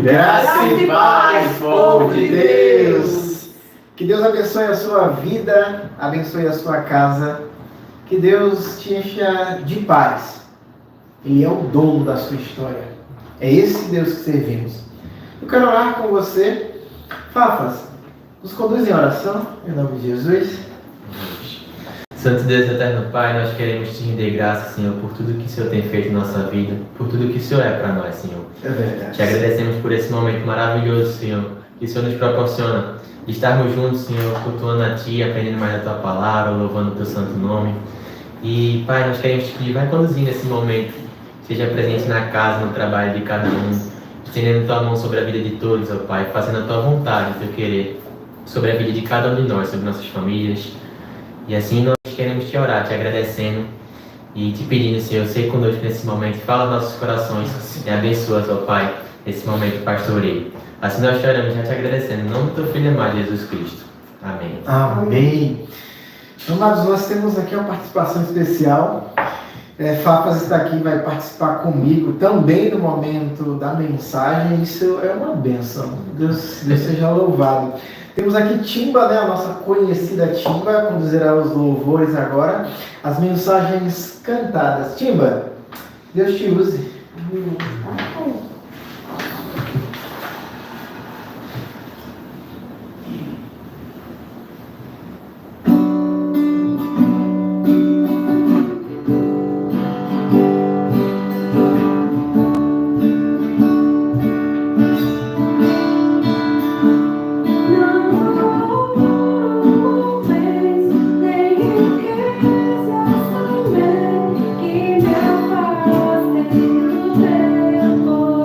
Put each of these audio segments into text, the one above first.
Graça e paz, povo de Deus! Que Deus abençoe a sua vida, abençoe a sua casa, que Deus te encha de paz. Ele é o dono da sua história. É esse Deus que servimos. Eu quero orar com você. Fafas, nos conduz em oração, em nome de Jesus. Santo Deus eterno Pai, nós queremos te render graça, Senhor, por tudo que o Senhor tem feito em nossa vida, por tudo que o Senhor é para nós, Senhor. É verdade. Te agradecemos por esse momento maravilhoso, Senhor, que o Senhor nos proporciona de estarmos juntos, Senhor, cultuando a Ti, aprendendo mais da Tua palavra, louvando o Teu santo nome. E, Pai, nós queremos te pedir, vai conduzindo esse momento, seja presente na casa, no trabalho de cada um, estendendo Tua mão sobre a vida de todos, ó Pai, fazendo a Tua vontade, o Teu querer, sobre a vida de cada um de nós, sobre nossas famílias. E assim nós queremos te orar, te agradecendo e te pedindo, Senhor, seja conosco nesse momento, fala nos nossos corações e abençoa, ó Pai, esse momento pastoreio. Assim nós choramos, já te agradecendo, em nome do Teu Filho amado, Jesus Cristo. Amém. Amém. Amados, nós temos aqui uma participação especial. Fafas está aqui, vai participar comigo também no momento da mensagem. Isso é uma bênção. Deus seja louvado. Temos aqui Timba, né, a nossa conhecida Timba, conduzirá os louvores agora, as mensagens cantadas. Timba, Deus te use. Que me afaste do teu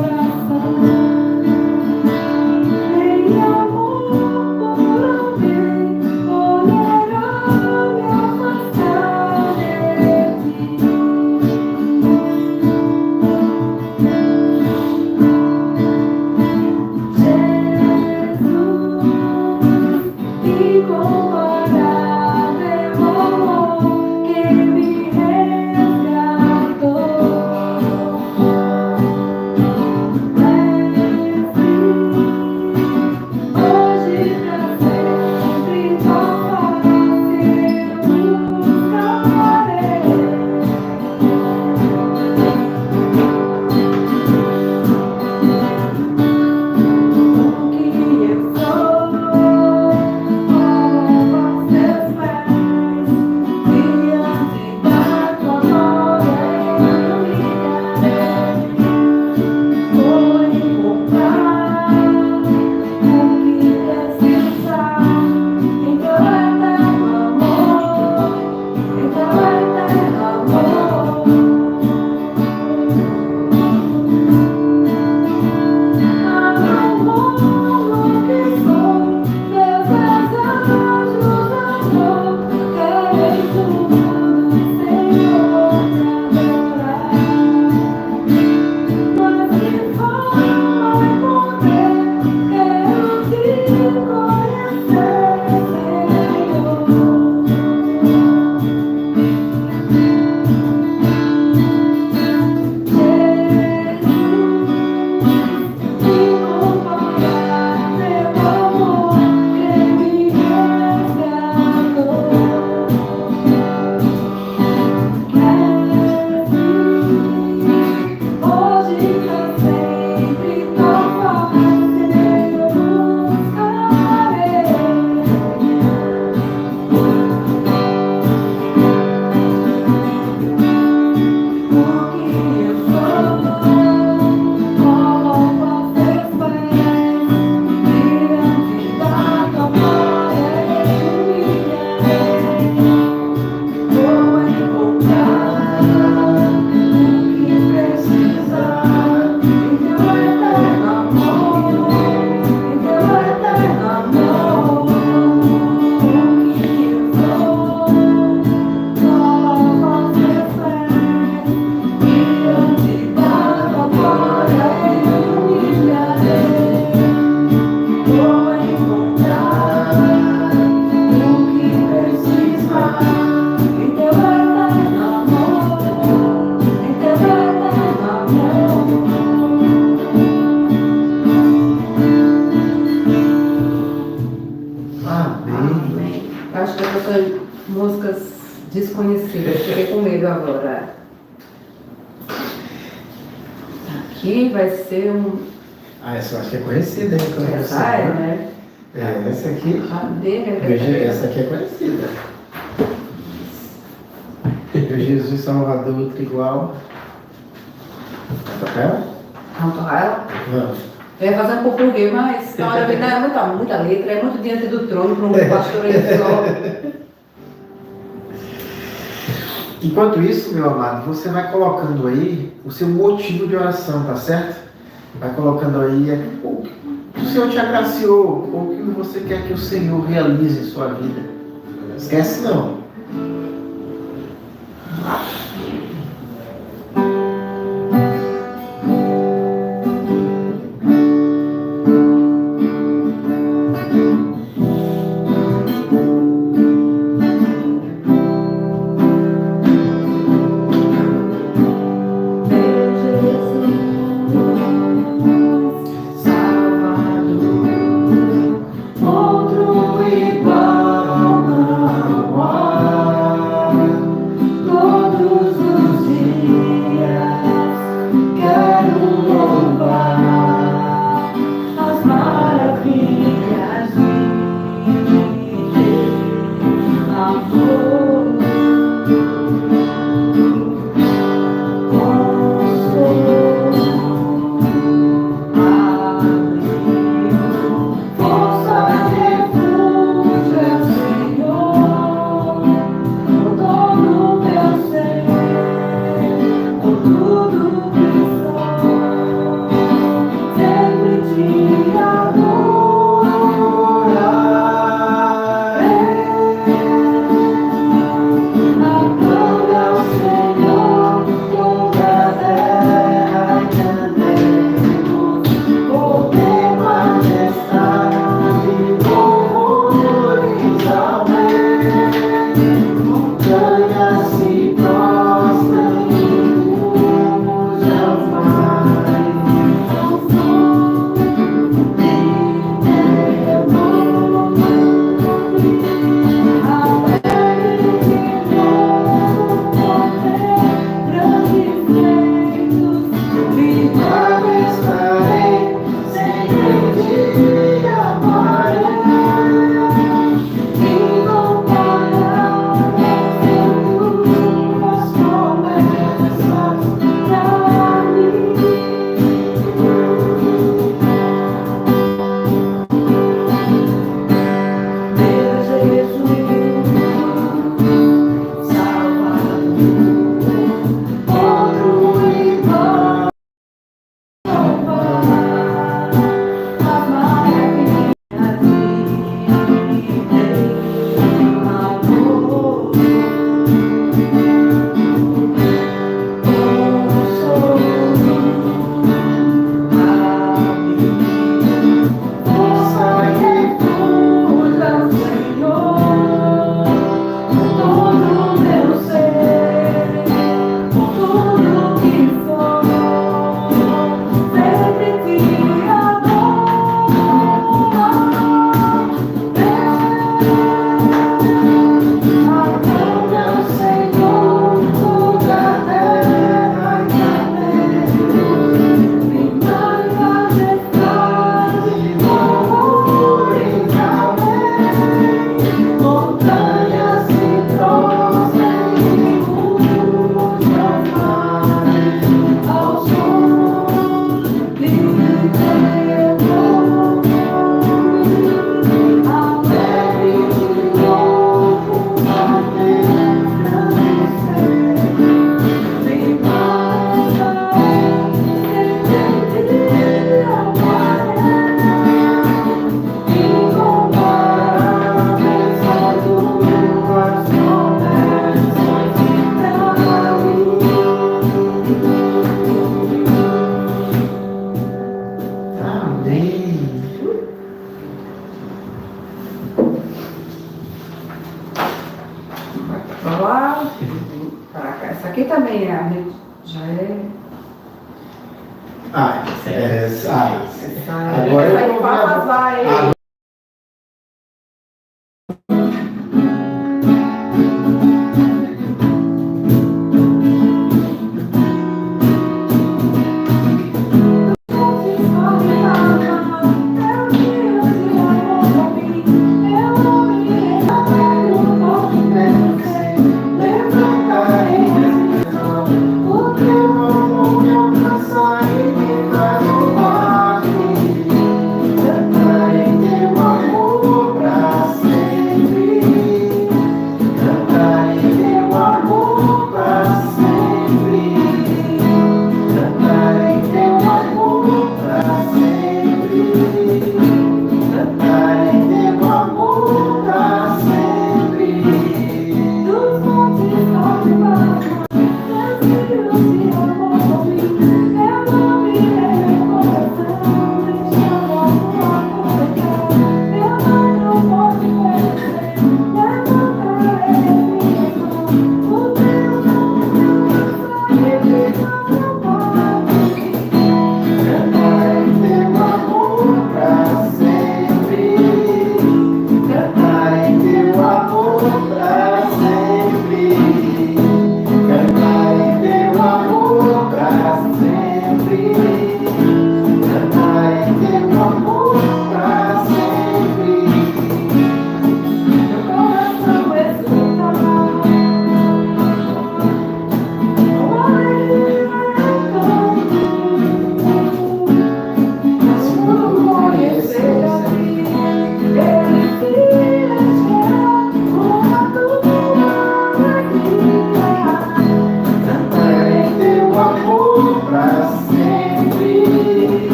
letras desconhecidas. Fiquei com medo agora. Aqui vai ser um... Essa eu acho que é conhecida, hein? Essa é, né? Essa aqui. Cadê? Veja, essa aqui é conhecida. Meu Jesus Salvador, outro igual. Vai tocar ela? Vamos tocar ela? Vamos. Eu ia fazer um pouquinho, mas na hora de ver, é muita letra, é muito diante do trono para um pastor aí só. Enquanto isso, meu amado, você vai colocando aí o seu motivo de oração, tá certo? Vai colocando aí o que o Senhor te agraciou, ou o que você quer que o Senhor realize em sua vida. Esquece não. Aqui também é, já é. Agora essa eu aí fala, vai.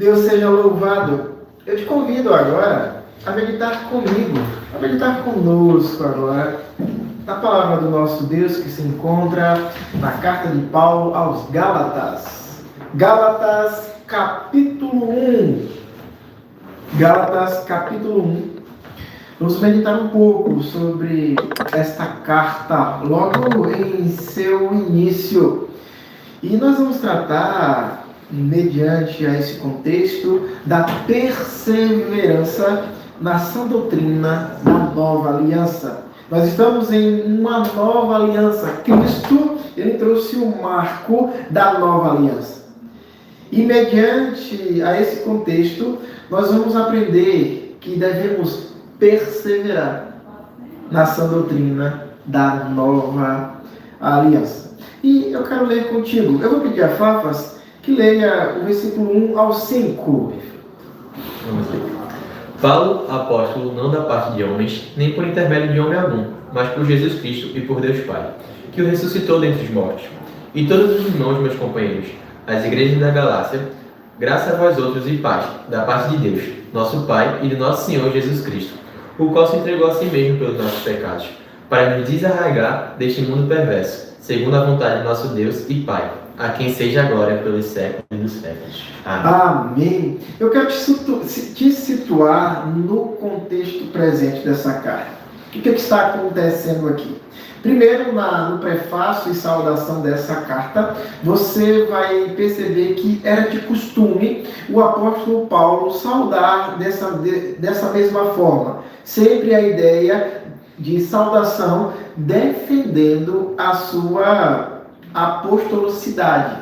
Deus seja louvado. Eu te convido agora a meditar comigo, a meditar conosco agora, na palavra do nosso Deus que se encontra na carta de Paulo aos Gálatas. Gálatas capítulo 1. Gálatas capítulo 1. Vamos meditar um pouco sobre esta carta, logo em seu início. E nós vamos tratar, mediante a esse contexto, da perseverança na sã doutrina da nova aliança. Nós estamos em uma nova aliança. Cristo, ele trouxe o marco da nova aliança. E mediante a esse contexto, nós vamos aprender que devemos perseverar na sã doutrina da nova aliança. E eu quero ler contigo. Eu vou pedir a Fafas que leia o versículo 1 ao 5. Vamos ler. Paulo, apóstolo, não da parte de homens, nem por intermédio de homem algum, mas por Jesus Cristo e por Deus Pai, que o ressuscitou dentre os mortos. E todos os irmãos, meus companheiros, as igrejas da Galácia, graça a vós outros e paz, da parte de Deus, nosso Pai e do nosso Senhor Jesus Cristo, o qual se entregou a si mesmo pelos nossos pecados, para nos desarraigar deste mundo perverso, segundo a vontade de nosso Deus e Pai, a quem seja a glória pelos séculos dos séculos. Amém. Amém. Eu quero te situar no contexto presente dessa carta. O que está acontecendo aqui? Primeiro, no prefácio e saudação dessa carta, você vai perceber que era de costume o apóstolo Paulo saudar dessa mesma forma. Sempre a ideia de saudação defendendo a sua apostolicidade,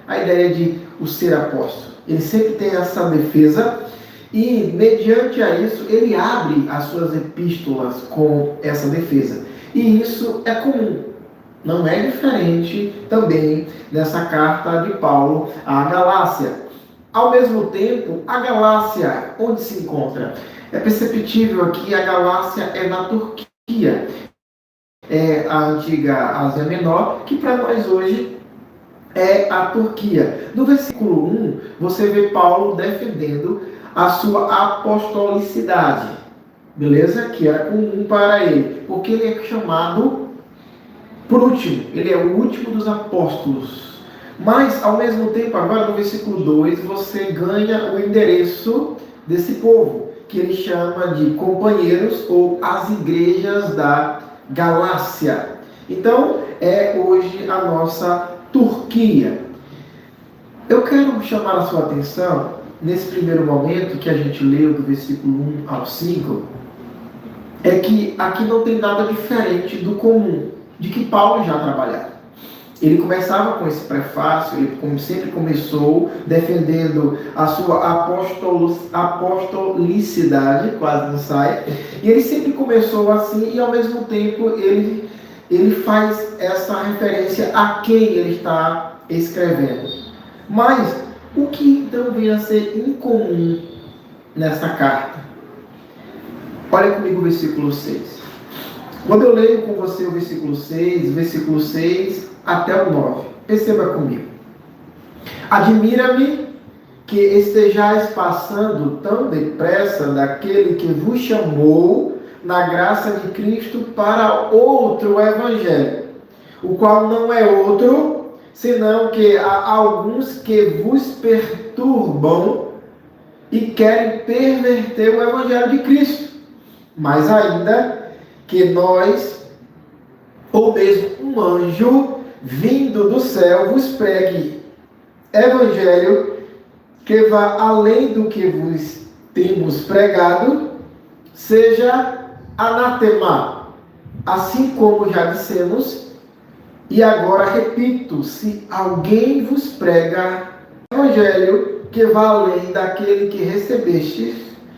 a ideia de o ser apóstolo. Ele sempre tem essa defesa e, mediante a isso, ele abre as suas epístolas com essa defesa. E isso é comum. Não é diferente também nessa carta de Paulo à Galácia. Ao mesmo tempo, a Galácia, onde se encontra? É perceptível aqui, a Galácia é na Turquia. É a antiga Ásia Menor, que para nós hoje é a Turquia. No versículo 1, você vê Paulo defendendo a sua apostolicidade, beleza? Que era comum para ele, porque ele é chamado por último, ele é o último dos apóstolos. Mas, ao mesmo tempo, agora no versículo 2, você ganha o endereço desse povo, que ele chama de companheiros ou as igrejas da Galácia. Então, é hoje a nossa Turquia. Eu quero chamar a sua atenção, nesse primeiro momento que a gente leu do versículo 1 ao 5, é que aqui não tem nada diferente do comum, de que Paulo já trabalhava. Ele começava com esse prefácio, ele como sempre começou defendendo a sua apostolicidade, quase não sai, e ele sempre começou assim, e ao mesmo tempo ele faz essa referência a quem ele está escrevendo. Mas o que então vem a ser incomum nessa carta? Olha comigo o versículo 6. Quando eu leio com você o versículo 6 até o 9, perceba comigo. Admira-me que estejais passando tão depressa daquele que vos chamou na graça de Cristo para outro evangelho, o qual não é outro, senão que há alguns que vos perturbam e querem perverter o evangelho de Cristo. Mas ainda que nós, ou mesmo um anjo vindo do céu, vos pregue evangelho que vá além do que vos temos pregado, seja anatema, assim como já dissemos, e agora repito: se alguém vos prega evangelho que vá além daquele que recebestes,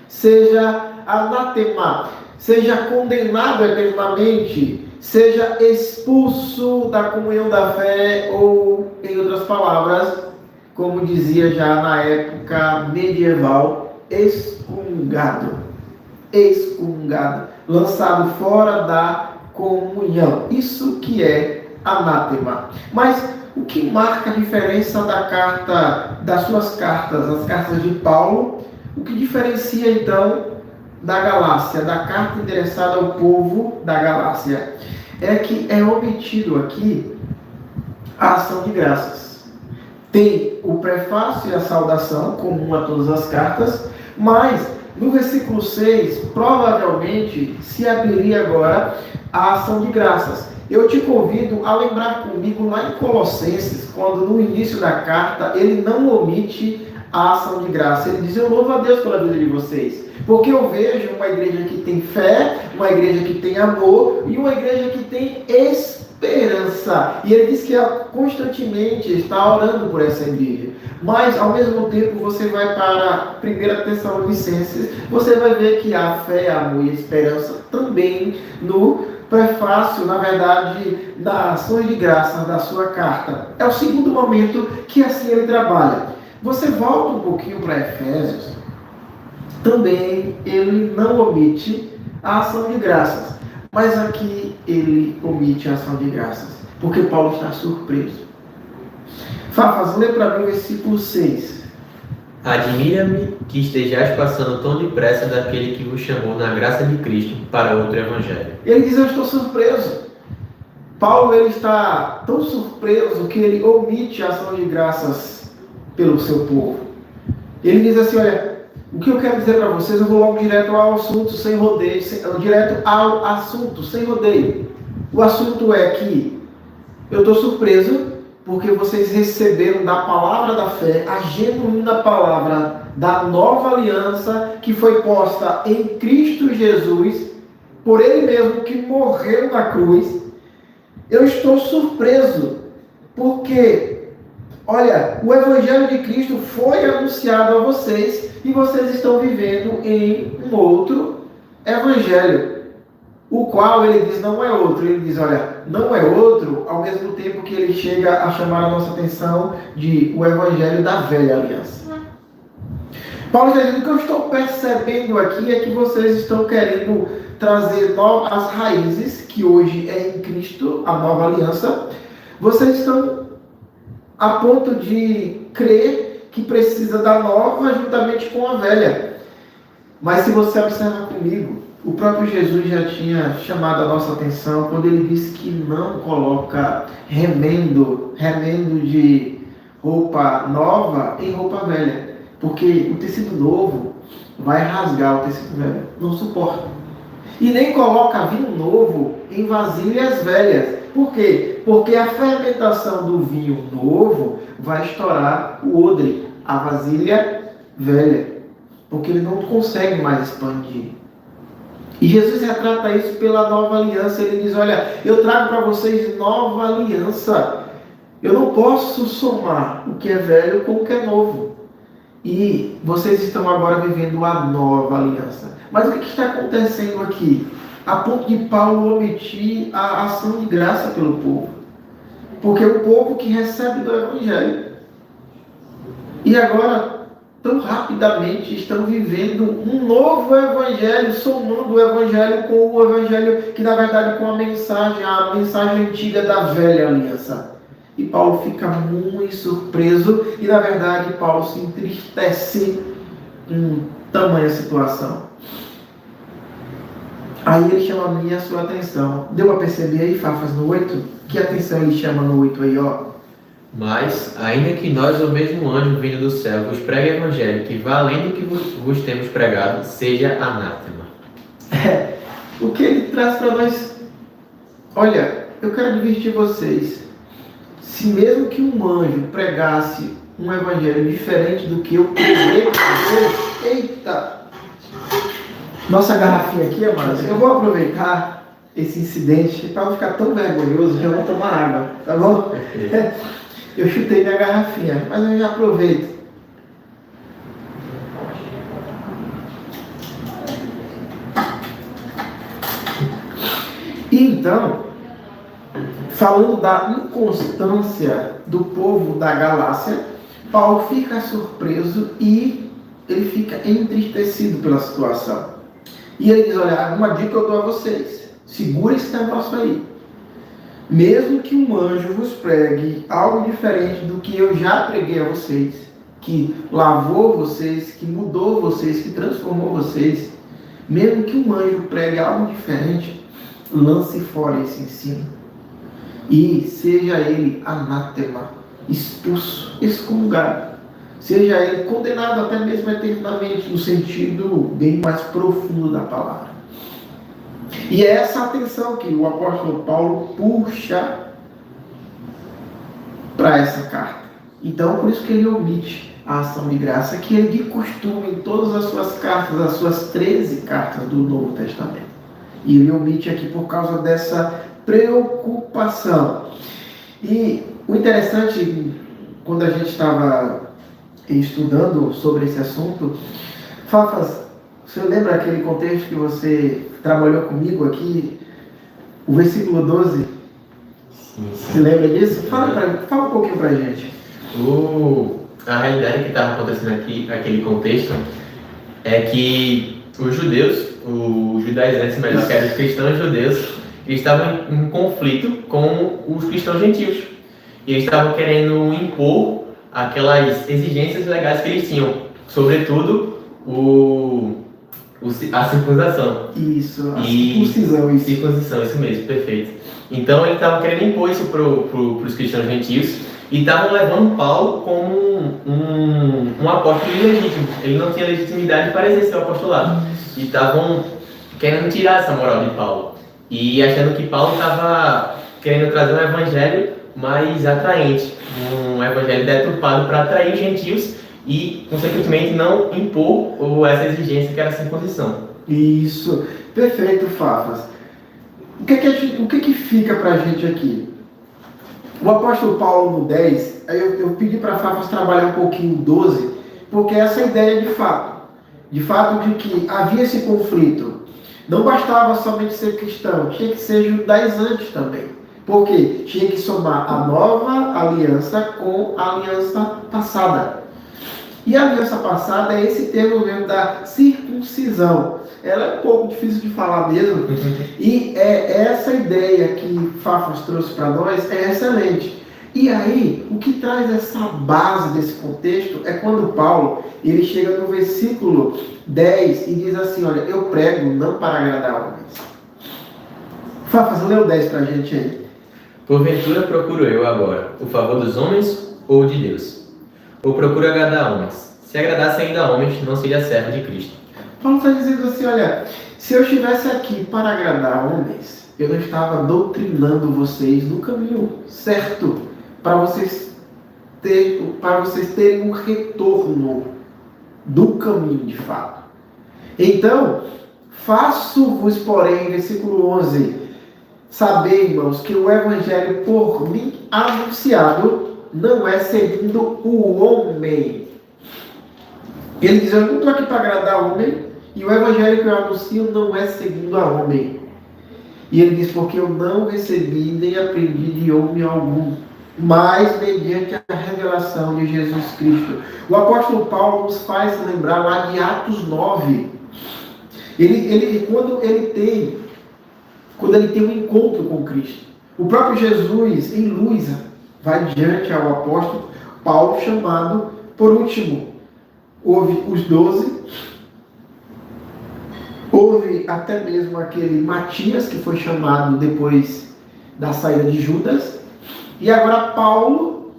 seja anatema, seja condenado eternamente, seja expulso da comunhão da fé, ou, em outras palavras, como dizia já na época medieval, excomungado, lançado fora da comunhão. Isso que é anátema. Mas o que marca a diferença das suas cartas, as cartas de Paulo, o que diferencia então da Galácia, da carta endereçada ao povo da Galácia, é que é omitido aqui a ação de graças. Tem o prefácio e a saudação, comum a todas as cartas, mas no versículo 6, provavelmente se abriria agora a ação de graças. Eu te convido a lembrar comigo lá em Colossenses, quando no início da carta ele não omite a ação de graça. Ele diz: eu louvo a Deus pela vida de vocês, porque eu vejo uma igreja que tem fé, uma igreja que tem amor e uma igreja que tem esperança. E ele diz que constantemente está orando por essa igreja. Mas, ao mesmo tempo, você vai para 1 Tessalonicenses, você vai ver que há fé, amor e esperança também no prefácio, na verdade, das ações de graça da sua carta. É o segundo momento que assim ele trabalha. Você volta um pouquinho para Efésios, também ele não omite a ação de graças, mas aqui ele omite a ação de graças, porque Paulo está surpreso. Fafas, lê para mim o versículo 6. Admira-me que estejais passando tão depressa daquele que vos chamou na graça de Cristo para outro evangelho. Ele diz: eu estou surpreso. Paulo ele está tão surpreso que ele omite a ação de graças pelo seu povo. Ele diz assim: olha, o que eu quero dizer para vocês, eu vou logo direto ao assunto, sem rodeio, direto ao assunto, sem rodeio. O assunto é que eu estou surpreso porque vocês receberam da palavra da fé, a genuína palavra da nova aliança que foi posta em Cristo Jesus, por Ele mesmo que morreu na cruz. Eu estou surpreso porque, olha, o Evangelho de Cristo foi anunciado a vocês e vocês estão vivendo em um outro Evangelho, o qual ele diz não é outro. Ele diz, olha, não é outro, ao mesmo tempo que ele chega a chamar a nossa atenção de o Evangelho da velha aliança. Paulo está dizendo: o que eu estou percebendo aqui é que vocês estão querendo trazer as raízes, que hoje é em Cristo, a nova aliança. Vocês estão a ponto de crer que precisa da nova juntamente com a velha. Mas se você observa comigo, o próprio Jesus já tinha chamado a nossa atenção quando ele disse que não coloca remendo de roupa nova em roupa velha, porque o tecido novo vai rasgar o tecido velho, não suporta. E nem coloca vinho novo em vasilhas velhas. Por quê? Porque a fermentação do vinho novo vai estourar o odre, a vasilha velha, porque ele não consegue mais expandir. E Jesus retrata isso pela nova aliança. Ele diz: olha, eu trago para vocês nova aliança. Eu não posso somar o que é velho com o que é novo. E vocês estão agora vivendo a nova aliança. Mas o que está acontecendo aqui? A ponto de Paulo omitir a ação de graça pelo povo. Porque o povo que recebe do Evangelho. E agora, tão rapidamente, estão vivendo um novo Evangelho, somando o Evangelho com o Evangelho que, na verdade, com a mensagem antiga da velha aliança. E Paulo fica muito surpreso e, na verdade, Paulo se entristece com tamanha situação. Aí ele chama a minha sua atenção. Deu a perceber aí, Fafas, no 8? Que atenção ele chama no 8 aí, ó? Mas, ainda que nós, o mesmo anjo vindo do céu, vos pregue o evangelho que vá além do que vos temos pregado, seja anátema. O que ele traz para nós? Olha, eu quero advertir vocês. Se mesmo que um anjo pregasse um evangelho diferente do que eu preguei para vocês, eita! Nossa garrafinha aqui, amados, eu vou aproveitar esse incidente para não ficar tão vergonhoso, eu vou tomar água, tá bom? Eu chutei minha garrafinha, mas eu já aproveito. E então, falando da inconstância do povo da Galácia, Paulo fica surpreso e ele fica entristecido pela situação. E ele diz: olha, uma dica eu dou a vocês, segura esse negócio aí. mesmo que um anjo vos pregue algo diferente do que eu já preguei a vocês, que lavou vocês, que mudou vocês, que transformou vocês, mesmo que um anjo pregue algo diferente, lance fora esse ensino. E seja ele anátema, expulso, excomungado. Seja ele condenado até mesmo eternamente, no sentido bem mais profundo da palavra. E é essa atenção que o apóstolo Paulo puxa para essa carta. Então, por isso que ele omite a ação de graça, que ele de costume em todas as suas cartas, as suas 13 cartas do Novo Testamento. E ele omite aqui por causa dessa preocupação. E o interessante, quando a gente estava estudando sobre esse assunto, Fafas, você lembra aquele contexto que você trabalhou comigo aqui, o versículo 12? Sim. Você lembra disso? Fala um pouquinho pra gente. A realidade que estava acontecendo aqui, aquele contexto, é que os judeus, os judaizantes, melhor, que eram os cristãos judeus, eles estavam em conflito com os cristãos gentios. E eles estavam querendo impor aquelas exigências legais que eles tinham, sobretudo a circuncisação. Isso, a circuncisão. Circuncisão, isso mesmo, perfeito. Então eles estavam querendo impor isso para os cristãos gentios e estavam levando Paulo como um apóstolo ilegítimo. Ele não tinha legitimidade para exercer o apostolado. E estavam querendo tirar essa moral de Paulo. E achando que Paulo estava querendo trazer um evangelho mais atraente, um evangelho deturpado para atrair gentios e, consequentemente, não impor essa exigência que era a circuncisão. Isso, perfeito, Fafas. O que fica para a gente aqui? O apóstolo Paulo no 10, eu pedi para Fafas trabalhar um pouquinho o 12, porque essa ideia de fato de que havia esse conflito. Não bastava somente ser cristão, tinha que ser judaizante também. Por quê? Tinha que somar a nova aliança com a aliança passada. E a aliança passada é esse termo mesmo da circuncisão. Ela é um pouco difícil de falar mesmo. E essa ideia que Fafas trouxe para nós é excelente. E aí, o que traz essa base desse contexto é quando Paulo, ele chega no versículo 10 e diz assim, olha, eu prego não para agradar homens. Fafas, lê o 10 para a gente aí. Porventura procuro eu agora o favor dos homens ou de Deus? Ou procuro agradar homens? Se agradasse ainda a homens, não seria servo de Cristo. Paulo está dizendo assim, olha, se eu estivesse aqui para agradar homens, eu não estava doutrinando vocês no caminho certo, para vocês terem um retorno do caminho de fato. Então, faço-vos, porém, versículo 11, saber, irmãos, que o evangelho por mim anunciado não é seguindo o homem. Ele diz, eu não estou aqui para agradar o homem, e o evangelho que eu anuncio não é seguindo a homem. E ele diz, porque eu não recebi nem aprendi de homem algum, mas mediante a revelação de Jesus Cristo. O apóstolo Paulo nos faz lembrar lá de Atos 9. Quando ele tem um encontro com Cristo. O próprio Jesus, em luz, vai diante ao apóstolo Paulo, chamado por último. Houve os 12, houve até mesmo aquele Matias, que foi chamado depois da saída de Judas, e agora Paulo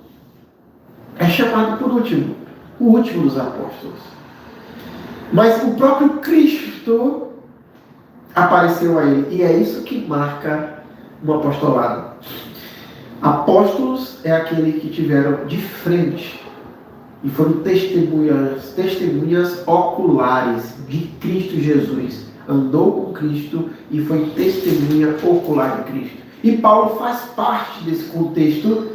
é chamado por último, o último dos apóstolos. Mas o próprio Cristo apareceu a ele, e é isso que marca um apostolado. Apóstolos é aquele que tiveram de frente e foram testemunhas oculares de Cristo Jesus. Andou com Cristo e foi testemunha ocular de Cristo. E Paulo faz parte desse contexto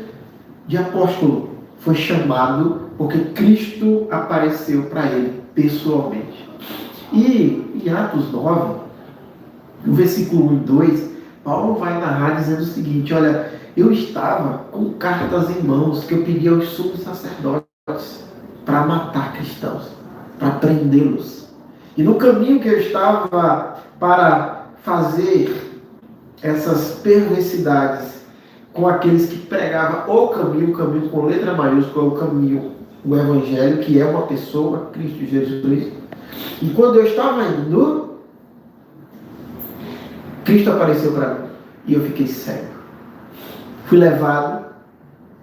de apóstolo. Foi chamado porque Cristo apareceu para ele pessoalmente. E em Atos 9, no versículo 1 e 2, Paulo vai narrar dizendo o seguinte, olha, eu estava com cartas em mãos que eu pedi aos sumos sacerdotes para matar cristãos, para prendê-los. E no caminho que eu estava para fazer essas perversidades, com aqueles que pregavam o caminho com letra maiúscula, o caminho, o Evangelho, que é uma pessoa, Cristo Jesus. E quando eu estava indo, Cristo apareceu para mim e eu fiquei cego. Fui levado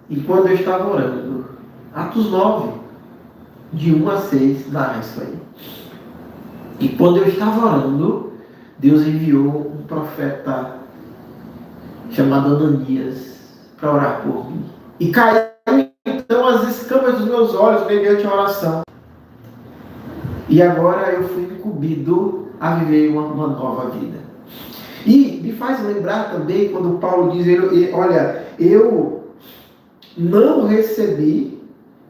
e quando eu estava orando, Atos 9, de 1 a 6, narra isso aí. E quando eu estava orando, Deus enviou um profeta chamado Ananias para orar por mim. E caiu então as escamas dos meus olhos mediante a oração. E agora eu fui incumbido a viver uma nova vida. E me faz lembrar também quando Paulo diz, olha, eu não recebi,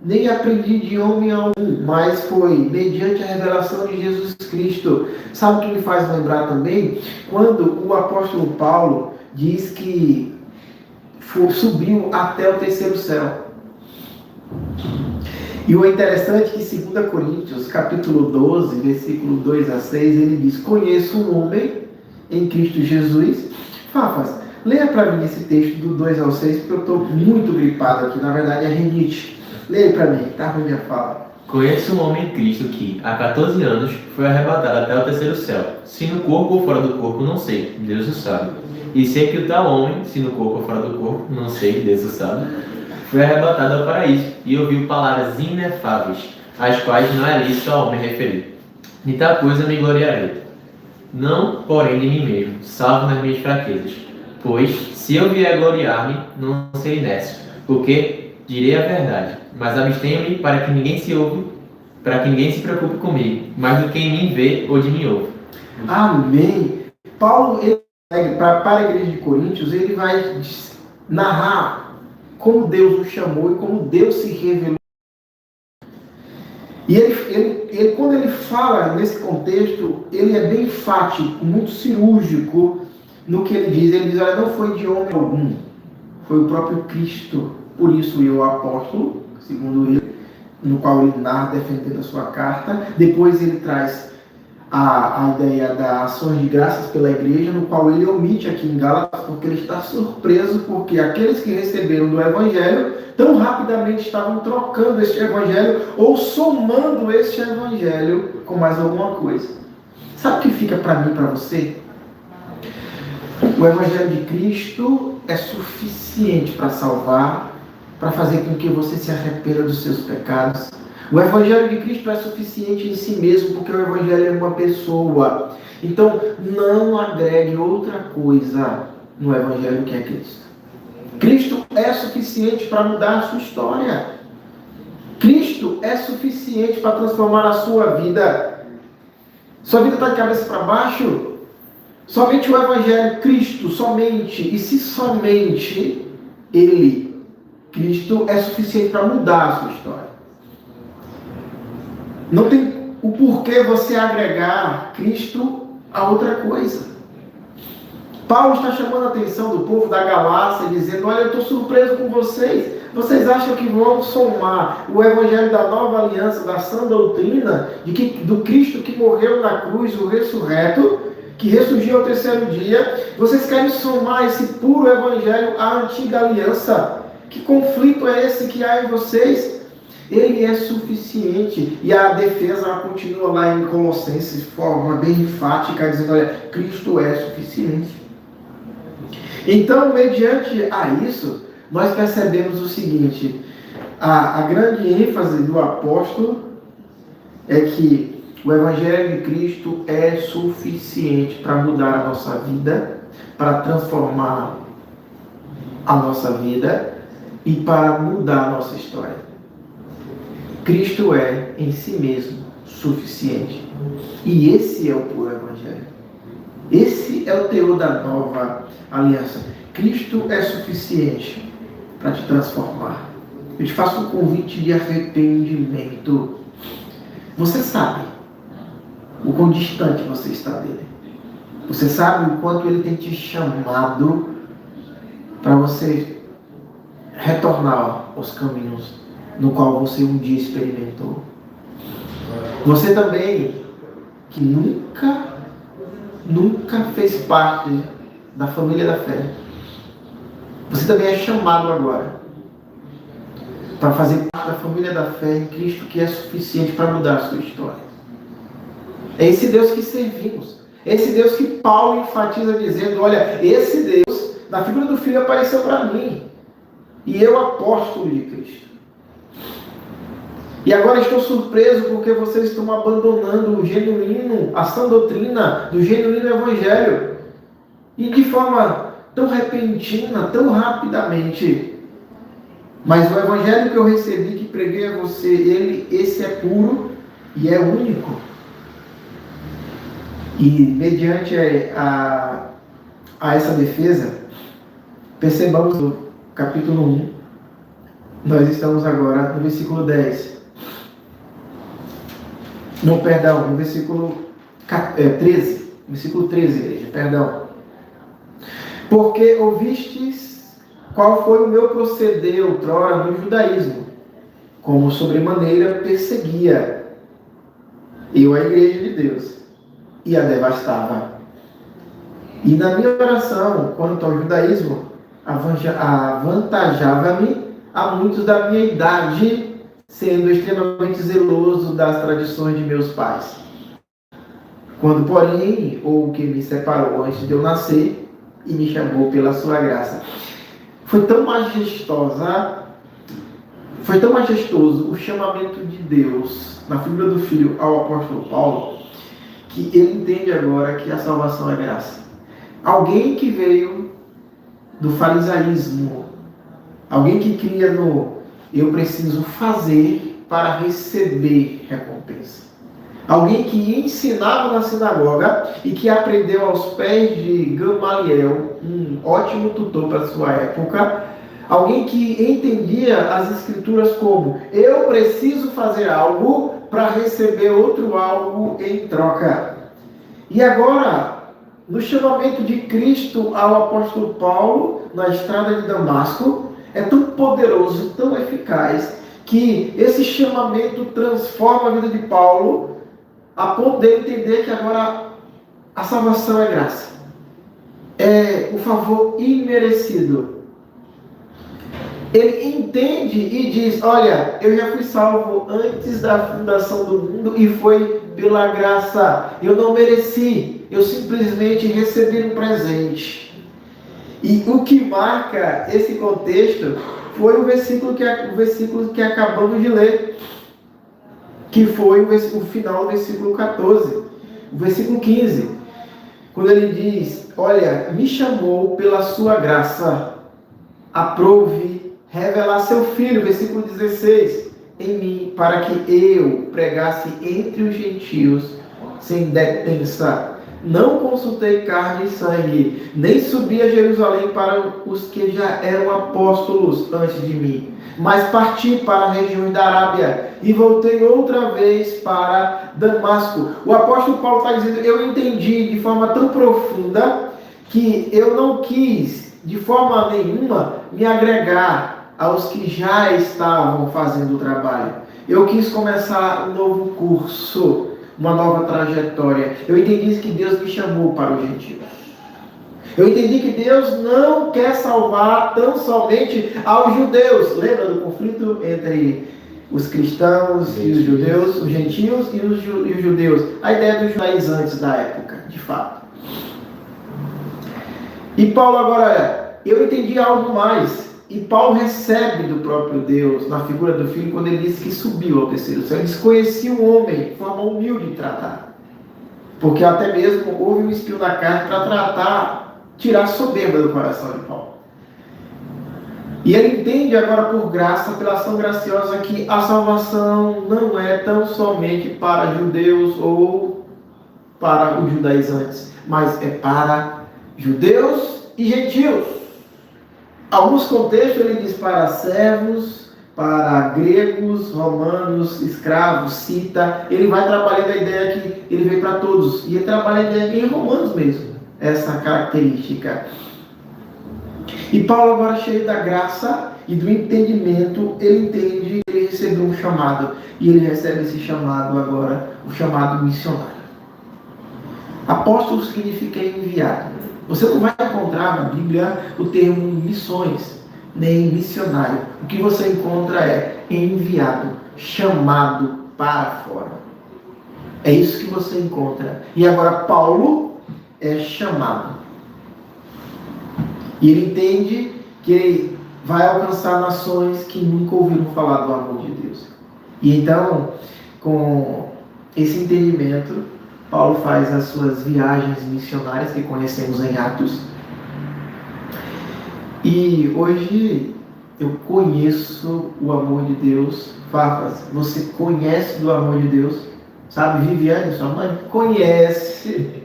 nem aprendi de homem algum, mas foi mediante a revelação de Jesus Cristo. Sabe o que me faz lembrar também? Quando o apóstolo Paulo diz que subiu até o terceiro céu. E o interessante é que em 2 Coríntios, capítulo 12, versículo 2 a 6, ele diz, conheço um homem em Cristo Jesus. Fafas, leia para mim esse texto do 2 ao 6, porque eu estou muito gripado aqui, na verdade é rinite. Leia para mim, tá ruim minha fala. Conheço um homem em Cristo que, há 14 anos, foi arrebatado até o terceiro céu. Se no corpo ou fora do corpo, não sei, Deus o sabe. E sei que o tal homem, se no corpo ou fora do corpo, não sei, Deus o sabe, foi arrebatado ao paraíso e ouviu palavras inefáveis, às quais não é lícito ao homem referir. De tal coisa me gloriarei. Não, porém, de mim mesmo, salvo nas minhas fraquezas. Pois, se eu vier a gloriar-me, não serei nécio, porque direi a verdade, mas abstenho-me para que ninguém se preocupe comigo, mais do que em mim vê ou de mim ouve. Amém. Paulo, para a igreja de Coríntios, ele vai narrar como Deus o chamou e como Deus se revelou. E ele, quando ele fala nesse contexto, ele é bem enfático, muito cirúrgico no que ele diz. Ele diz, olha, não foi de homem algum, foi o próprio Cristo. Por isso eu, apóstolo, segundo ele, no qual ele narra defendendo a sua carta. Depois ele traz a ideia da ações de graças pela igreja, no qual ele omite aqui em Gálatas, porque ele está surpreso, porque aqueles que receberam do Evangelho, tão rapidamente estavam trocando este Evangelho, ou somando este Evangelho com mais alguma coisa. Sabe o que fica para mim e para você? O Evangelho de Cristo é suficiente para salvar, para fazer com que você se arrependa dos seus pecados. O Evangelho de Cristo é suficiente em si mesmo, porque o Evangelho é uma pessoa. Então, não agregue outra coisa no Evangelho que é Cristo. Cristo é suficiente para mudar a sua história. Cristo é suficiente para transformar a sua vida. Sua vida está de cabeça para baixo? Somente o Evangelho, Cristo, somente, e se somente Ele, Cristo, é suficiente para mudar a sua história. Não tem o porquê você agregar Cristo a outra coisa. Paulo está chamando a atenção do povo da Galácia, dizendo, olha, eu estou surpreso com vocês. Vocês acham que vão somar o Evangelho da nova aliança, da sã doutrina, do Cristo que morreu na cruz, o ressurreto, que ressurgiu ao terceiro dia? Vocês querem somar esse puro Evangelho à antiga aliança? Que conflito é esse que há em vocês? Ele é suficiente. E a defesa continua lá em Colossenses, de forma bem enfática, dizendo, olha, Cristo é suficiente. Então, mediante a isso, nós percebemos o seguinte, a grande ênfase do apóstolo é que o Evangelho de Cristo é suficiente para mudar a nossa vida, para transformar a nossa vida e para mudar a nossa história. Cristo é, em si mesmo, suficiente. E esse é o puro Evangelho. Esse é o teor da nova aliança. Cristo é suficiente para te transformar. Eu te faço um convite de arrependimento. Você sabe o quão distante você está dele. Você sabe o quanto ele tem te chamado para você retornar aos caminhos no qual você um dia experimentou. Você também, que nunca fez parte da família da fé, Você também é chamado agora para fazer parte da família da fé em Cristo, que é suficiente para mudar a sua história. É esse Deus que servimos. É esse Deus que Paulo enfatiza dizendo, olha, esse Deus, na figura do Filho, apareceu para mim. E eu, apóstolo de Cristo. E agora estou surpreso porque vocês estão abandonando o genuíno, a sã doutrina do genuíno evangelho. E de forma tão repentina, tão rapidamente. Mas o evangelho que eu recebi, que preguei a você, esse é puro e é único. E mediante a essa defesa, percebamos no capítulo 1, nós estamos agora no versículo 10. Não, perdão, no versículo 13. Versículo 13, igreja, perdão. Porque ouvistes qual foi o meu proceder outrora no judaísmo, como sobremaneira perseguia eu a igreja de Deus e a devastava. E na minha oração quanto ao judaísmo, avantajava-me a muitos da minha idade, sendo extremamente zeloso das tradições de meus pais. Quando, porém, ou que me separou antes de eu nascer e me chamou pela sua graça. Foi tão majestoso o chamamento de Deus na figura do Filho ao apóstolo Paulo, que ele entende agora que a salvação é graça. Alguém que veio do farisaísmo, alguém que cria no eu preciso fazer para receber recompensa. Alguém que ensinava na sinagoga e que aprendeu aos pés de Gamaliel, um ótimo tutor para a sua época. Alguém que entendia as escrituras como eu preciso fazer algo para receber outro algo em troca. E agora, no chamamento de Cristo ao apóstolo Paulo, na estrada de Damasco, é tão poderoso, tão eficaz, que esse chamamento transforma a vida de Paulo a ponto de entender que agora a salvação é graça. É o favor imerecido. Ele entende e diz, olha, eu já fui salvo antes da fundação do mundo e foi pela graça. Eu não mereci, eu simplesmente recebi um presente. E o que marca esse contexto foi o versículo que acabamos de ler, que foi o final do versículo 14, o versículo 15, quando ele diz, olha, me chamou pela sua graça, aprove revelar seu Filho, versículo 16, em mim, para que eu pregasse entre os gentios sem detença. Não consultei carne e sangue, nem subi a Jerusalém para os que já eram apóstolos antes de mim, mas parti para a região da Arábia e voltei outra vez para Damasco. O apóstolo Paulo está dizendo, eu entendi de forma tão profunda que eu não quis de forma nenhuma me agregar aos que já estavam fazendo o trabalho. Eu quis começar um novo curso, uma nova trajetória. Eu entendi que Deus me chamou para os gentios. Eu entendi que Deus não quer salvar tão somente aos judeus. Lembra do conflito entre os cristãos e os judeus, os gentios e os judeus? A ideia dos judaizantes da época, de fato. E Paulo agora, eu entendi algo mais. E Paulo recebe do próprio Deus, na figura do Filho, quando ele diz que subiu ao terceiro céu. Ele desconhecia o homem, de forma humilde de tratar. Porque até mesmo houve um espinho na carne para tratar, tirar a soberba do coração de Paulo. E ele entende agora por graça, pela ação graciosa, que a salvação não é tão somente para judeus ou para os judaizantes, mas é para judeus e gentios. Alguns contextos ele diz para servos, para gregos, romanos, escravos, cita. Ele vai trabalhando a ideia que ele veio para todos. E ele trabalha a ideia em Romanos mesmo, essa característica. E Paulo agora cheio da graça e do entendimento, ele entende que ele recebeu um chamado. E ele recebe esse chamado agora, o chamado missionário. Apóstolo significa enviado. Você não vai encontrar na Bíblia o termo missões, nem missionário. O que você encontra é enviado, chamado para fora. É isso que você encontra. E agora Paulo é chamado. E ele entende que ele vai alcançar nações que nunca ouviram falar do amor de Deus. E então, com esse entendimento, Paulo faz as suas viagens missionárias que conhecemos em Atos. E hoje eu conheço o amor de Deus. Fafas, você conhece do amor de Deus? Sabe, Viviane, sua mãe, conhece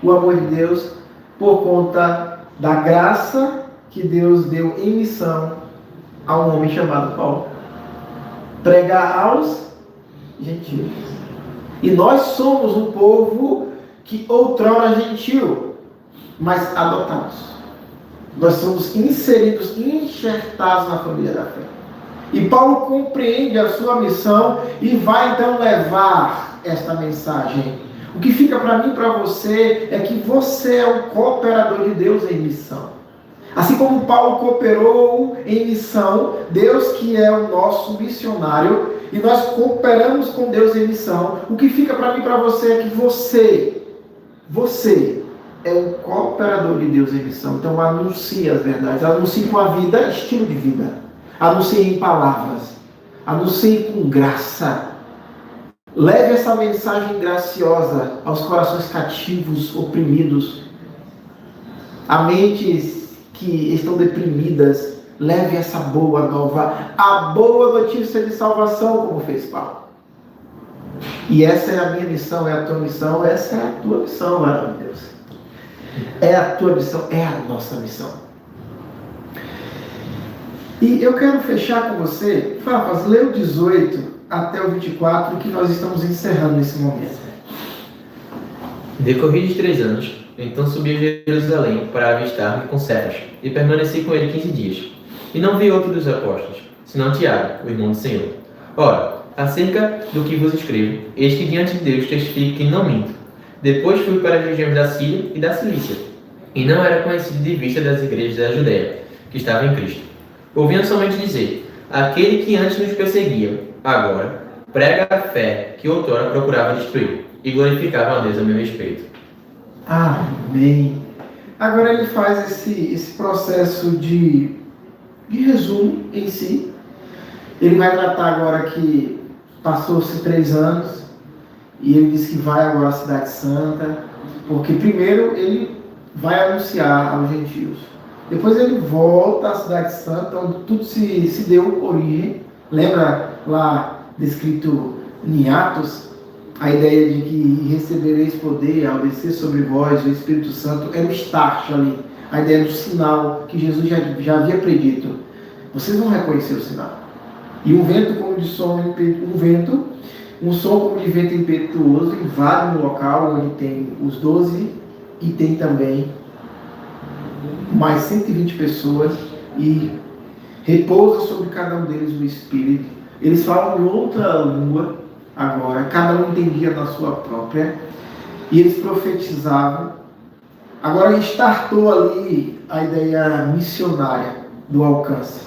o amor de Deus por conta da graça que Deus deu em missão a um homem chamado Paulo. Pregar aos gentios. E nós somos um povo que outrora gentil, mas adotados. Nós somos inseridos, enxertados na família da fé. E Paulo compreende a sua missão e vai então levar esta mensagem. O que fica para mim e para você é que você é um cooperador de Deus em missão. Assim como Paulo cooperou em missão, Deus que é o nosso missionário, e nós cooperamos com Deus em missão, o que fica para mim e para você é que você é um cooperador de Deus em missão. Então anuncie as verdades, anuncie com a vida, estilo de vida, anuncie em palavras, anuncie com graça. Leve essa mensagem graciosa aos corações cativos, oprimidos, a mentes que estão deprimidas. Leve essa boa nova, a boa notícia de salvação, como fez Paulo. E essa é a minha missão, é a tua missão, essa é a tua missão, varão de Deus. É a tua missão, é a nossa missão. E eu quero fechar com você, Fafas, lê o 18 até o 24, que nós estamos encerrando nesse momento. Decorridos 3 anos, então subi a Jerusalém para avistar-me com Cefas, e permaneci com ele 15 dias. E não vi outro dos apóstolos, senão Tiago, o irmão do Senhor. Ora, acerca do que vos escrevo, eis que diante de Deus testifico que não minto. Depois fui para as regiões da Síria e da Cilícia, e não era conhecido de vista das igrejas da Judéia, que estavam em Cristo. Ouvindo somente dizer, aquele que antes nos perseguia, agora, prega a fé que outrora procurava destruir, e glorificava a Deus a meu respeito. Amém. Agora ele faz esse processo de resumo em si. Ele vai tratar agora que passou-se 3 anos, e ele diz que vai agora à Cidade Santa, porque primeiro ele vai anunciar aos gentios. Depois ele volta à Cidade Santa, onde tudo se deu origem. Lembra lá descrito em Atos, a ideia de que recebereis poder ao descer sobre vós o Espírito Santo era o start ali. A ideia do sinal que Jesus já havia predito. Vocês vão reconhecer o sinal. E um vento como de som, um som como de vento impetuoso invade no local onde tem os 12 e tem também mais 120 pessoas e repousa sobre cada um deles o Espírito. Eles falam em outra língua agora, cada um entendia na sua própria, e eles profetizavam. Agora startou ali a ideia missionária do alcance.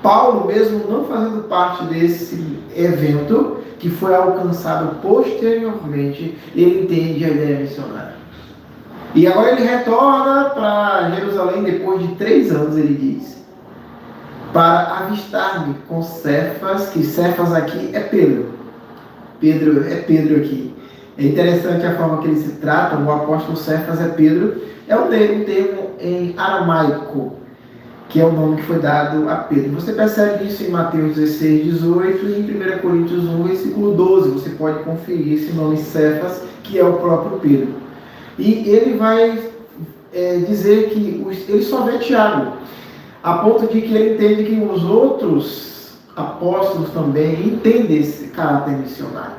Paulo, mesmo não fazendo parte desse evento, que foi alcançado posteriormente, ele entende a ideia missionária. E agora ele retorna para Jerusalém depois de 3 anos, ele diz, para avistar-me com Cefas, que Cefas aqui é Pedro. É Pedro aqui. É interessante a forma que eles se tratam. O apóstolo Cefas é Pedro. É um termo em aramaico, que é o nome que foi dado a Pedro. Você percebe isso em Mateus 16, 18 e em 1 Coríntios 1, versículo 12. Você pode conferir esse nome Cefas, que é o próprio Pedro. E ele vai dizer que ele só vê Tiago, a ponto de que ele entende que os outros apóstolos também entendem esse caráter missionário.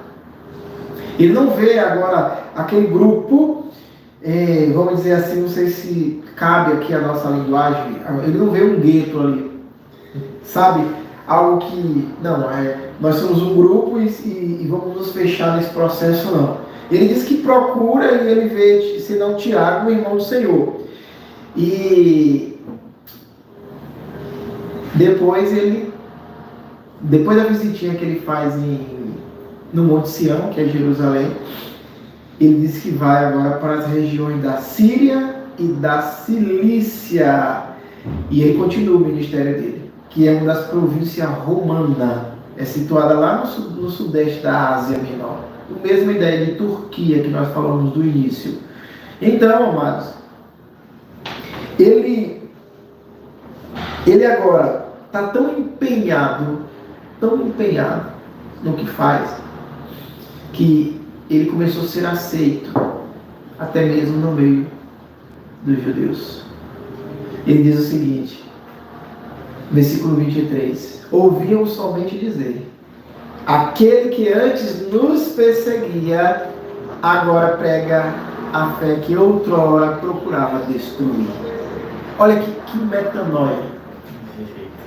Ele não vê agora aquele grupo, vamos dizer assim, não sei se cabe aqui a nossa linguagem, ele não vê um gueto ali, sabe? Algo que, não, nós somos um grupo e vamos nos fechar nesse processo, não. Ele diz que procura e ele vê, senão Tiago, o irmão do Senhor. E depois da visitinha que ele faz no Monte Sião, que é Jerusalém, ele diz que vai agora para as regiões da Síria e da Cilícia. E ele continua o ministério dele, que é uma das províncias romanas, é situada lá no sudeste da Ásia Menor. A mesma ideia de Turquia que nós falamos do início. Então, amados, ele agora está tão empenhado no que faz, que ele começou a ser aceito, até mesmo no meio dos judeus. Ele diz o seguinte, versículo 23, ouviam somente dizer, aquele que antes nos perseguia, agora prega a fé que outrora procurava destruir. Olha que metanoia.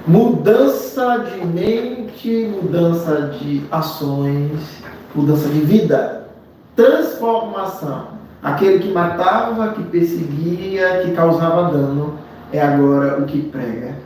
Mudança de mente, mudança de ações, mudança de vida, transformação. Aquele que matava, que perseguia, que causava dano, é agora o que prega,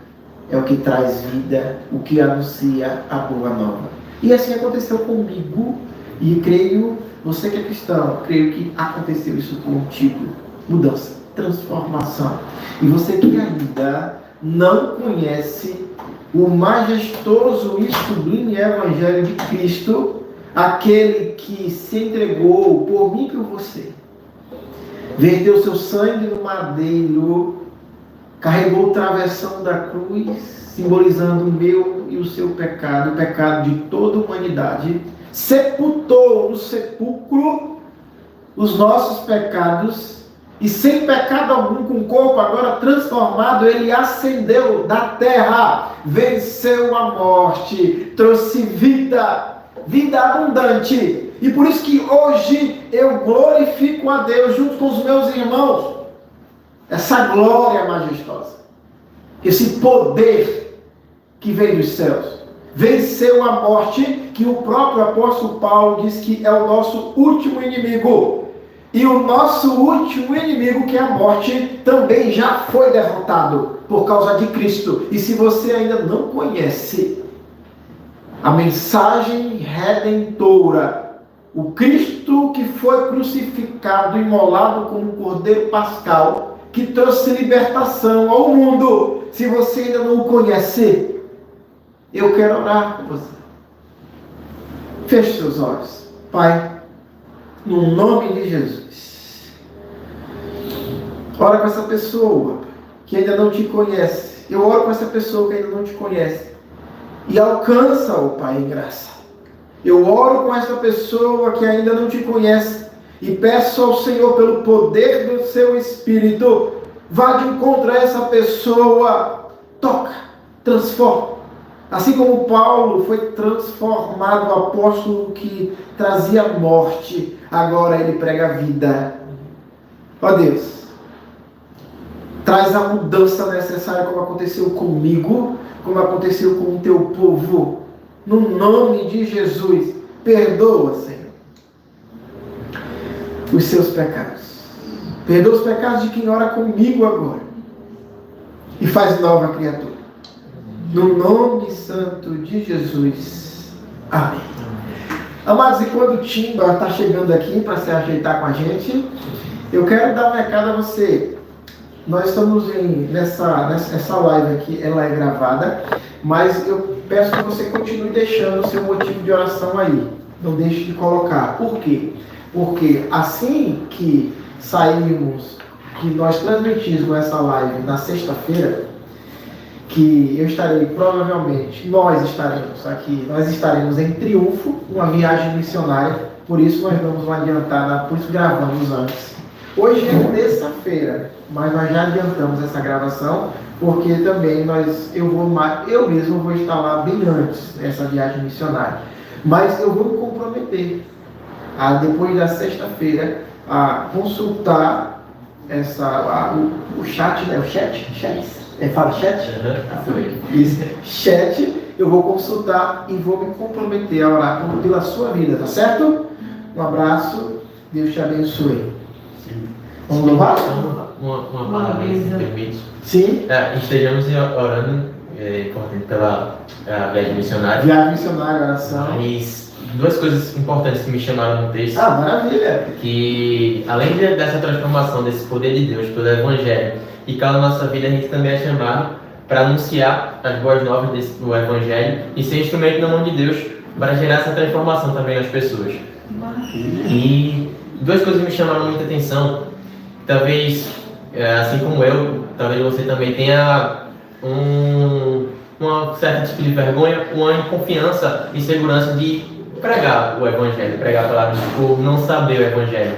é o que traz vida, o que anuncia a boa nova. E assim aconteceu comigo, e creio, você que é cristão, creio que aconteceu isso contigo. Mudança, transformação. E você que ainda não conhece o majestoso e sublime Evangelho de Cristo, aquele que se entregou por mim e por você, verteu seu sangue no madeiro, carregou o travessão da cruz, simbolizando o meu e o seu pecado, o pecado de toda a humanidade, sepultou no sepulcro os nossos pecados, e sem pecado algum, com o corpo agora transformado, ele ascendeu da terra, venceu a morte, trouxe vida abundante. E por isso que hoje eu glorifico a Deus junto com os meus irmãos. Essa glória majestosa, esse poder que vem dos céus, venceu a morte, que o próprio apóstolo Paulo diz que é o nosso último inimigo. E o nosso último inimigo, que é a morte, também já foi derrotado por causa de Cristo. E se você ainda não conhece a mensagem redentora, o Cristo que foi crucificado, imolado como Cordeiro Pascal, que trouxe libertação ao mundo, se você ainda não o conhece, eu quero orar com você. Feche seus olhos. Pai, no nome de Jesus, ora com essa pessoa que ainda não te conhece. Eu oro com essa pessoa que ainda não te conhece e alcança-o, Pai, em graça. Eu oro com essa pessoa que ainda não te conhece e peço ao Senhor, pelo poder do seu Espírito, vá de encontro a essa pessoa, toca, transforma. Assim como Paulo foi transformado, o apóstolo que trazia morte, agora ele prega a vida. Ó Deus, traz a mudança necessária, como aconteceu comigo, como aconteceu com o teu povo. No nome de Jesus, perdoa, Senhor, os seus pecados. Perdoa os pecados de quem ora comigo agora. E faz nova criatura. No nome santo de Jesus. Amém. Amados, e quando o Timba está chegando aqui para se ajeitar com a gente, eu quero dar um recado a você. Nós estamos nessa live aqui, ela é gravada, mas eu peço que você continue deixando o seu motivo de oração aí. Não deixe de colocar. Por quê? Porque assim que saímos, que nós transmitimos essa live na sexta-feira, que eu estarei, provavelmente, nós estaremos em Triunfo, uma viagem missionária, por isso nós vamos adiantar, por isso gravamos antes. Hoje é terça-feira, mas nós já adiantamos essa gravação, porque também eu mesmo vou estar lá bem antes dessa viagem missionária. Mas eu vou me comprometer depois da sexta-feira, a consultar o chat, né? O chat? Fala chat? Isso, chat, eu vou consultar e vou me comprometer a orar pela sua vida, tá certo? Um abraço, Deus te abençoe. Vamos louvar? uma palavra, se permite. Sim. Estejamos orando, importante pela viagem missionária. Viagem missionária, oração. Mas duas coisas importantes que me chamaram no texto. Maravilha. Que além dessa transformação, desse poder de Deus pelo Evangelho, e que na nossa vida a gente também é chamado para anunciar as boas novas do Evangelho e ser instrumento na mão de Deus para gerar essa transformação também nas pessoas. E duas coisas me chamaram muita atenção. Talvez, assim como eu, talvez você também tenha uma certa tipo de vergonha, uma inconfiança e segurança de pregar o Evangelho, pregar a palavra por não saber o Evangelho.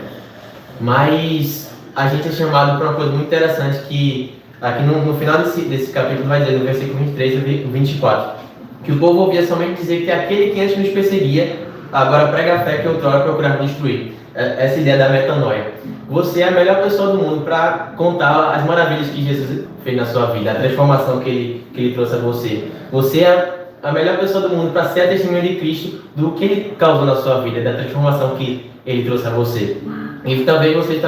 Mas a gente é chamado para uma coisa muito interessante que aqui no final desse capítulo vai dizer, no versículo 23 e 24, que o povo ouvia somente dizer que aquele que antes nos perseguia, agora prega a fé que outrora procurava destruir. Essa ideia da metanoia. Você é a melhor pessoa do mundo para contar as maravilhas que Jesus fez na sua vida, a transformação que ele trouxe a você. Você é a melhor pessoa do mundo para ser a testemunha de Cristo do que ele causou na sua vida, da transformação que ele trouxe a você. E talvez você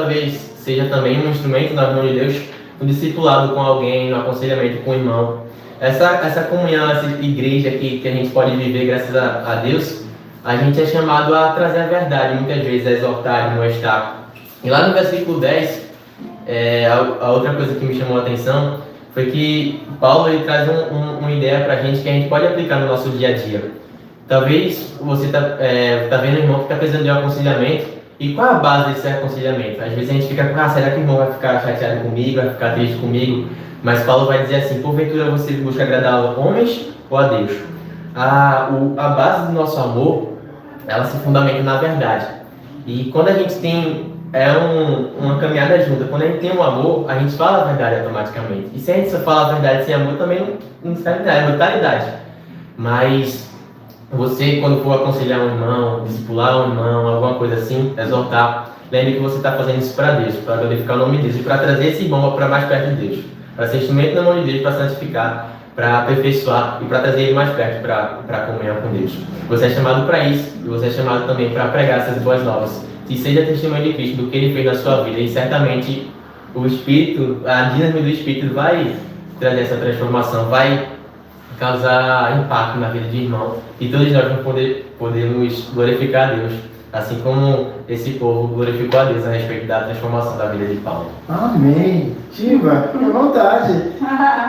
seja também um instrumento na mão de Deus, no discipulado com alguém, no aconselhamento com o irmão. Essa comunhão, essa igreja que a gente pode viver graças a Deus, a gente é chamado a trazer a verdade, muitas vezes a exortar, a admoestar. E lá no versículo 10, a outra coisa que me chamou a atenção foi que Paulo ele traz uma ideia para a gente que a gente pode aplicar no nosso dia a dia. Talvez você tá vendo um irmão que está precisando de um aconselhamento. E qual é a base desse aconselhamento? Às vezes a gente fica, será que o irmão vai ficar chateado comigo, vai ficar triste comigo? Mas Paulo vai dizer assim, porventura você busca agradar a homens ou a Deus? A base do nosso amor, ela se fundamenta na verdade. E quando a gente tem uma caminhada junta, quando a gente tem um amor, a gente fala a verdade automaticamente. E se a gente só fala a verdade sem amor, também não serve nada, é brutalidade. Mas você, quando for aconselhar um irmão, discipular um irmão, alguma coisa assim, exortar, lembre que você está fazendo isso para Deus, para glorificar o nome de Deus e para trazer esse irmão para mais perto de Deus, para ser instrumento na mão de Deus, para santificar, para aperfeiçoar e para trazer ele mais perto para a comunhão com Deus. Você é chamado para isso e você é chamado também para pregar essas boas novas. Que seja testemunho de Cristo do que ele fez na sua vida e certamente o Espírito, a dinâmica do Espírito vai trazer essa transformação, vai causar impacto na vida de irmão e todos nós vamos podemos glorificar a Deus, assim como esse povo glorificou a Deus a respeito da transformação da vida de Paulo. Amém. Diva, fique à vontade.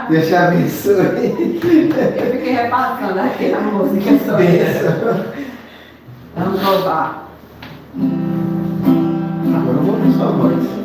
Deus te abençoe. Eu fiquei repassando aqui na música só. Vamos louvar. Agora eu vou ouvir sua voz.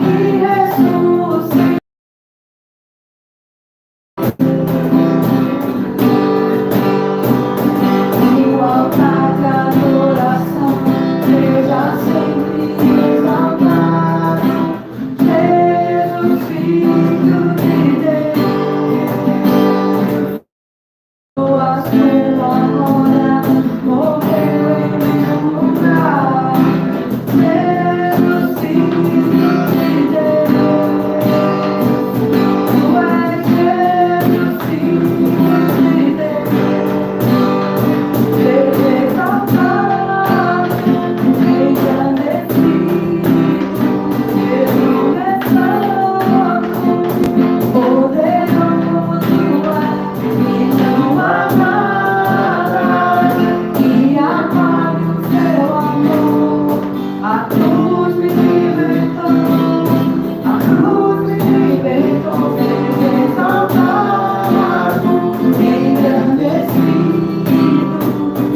e ressuscitou. No altar de adoração, seja sempre exaltado, Jesus, Filho de Deus. A sua glória morreu em meu lugar, Jesus, Filho de Deus. Tu és Jesus, Filho de Deus. Seja exaltado, engrandecido, teu nome é santo, poderoso é, e não há nada que apague o teu amor. A cruz me libertou, a cruz me libertou. Seja exaltado, engrandecido,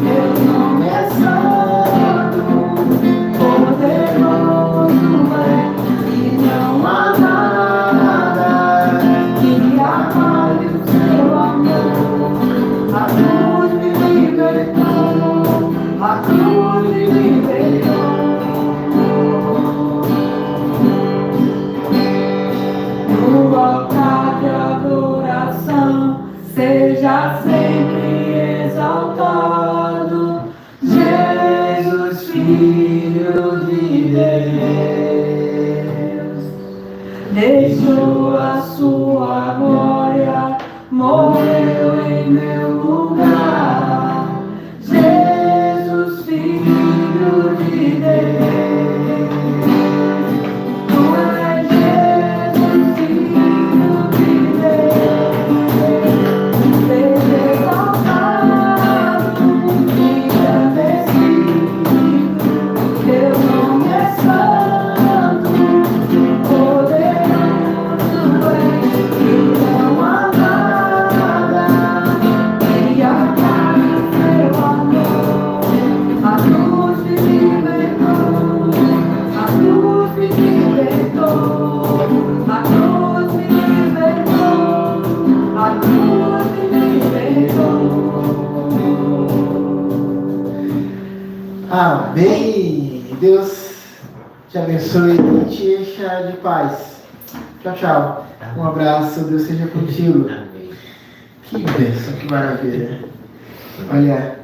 teu nome é santo, poderoso é, e não há nada que apague o teu amor. A cruz me libertou, a cruz me libertou. No altar de adoração, seja sempre exaltado, Jesus, Filho de Deus. Deixou a sua glória, morreu em meu lugar, Jesus, Filho de Deus. Tu és Jesus, Filho de Deus. Seja exaltado, engrandecido, teu nome é santo, poderoso é, e não há nada que apague o teu amor. A cruz me libertou, a cruz me libertou, a cruz me libertou, a cruz me libertou. Amém. Deus te abençoe e te encha de paz. Tchau, tchau. Um abraço. Deus seja contigo. Amém. Que bênção, que maravilha. Olha,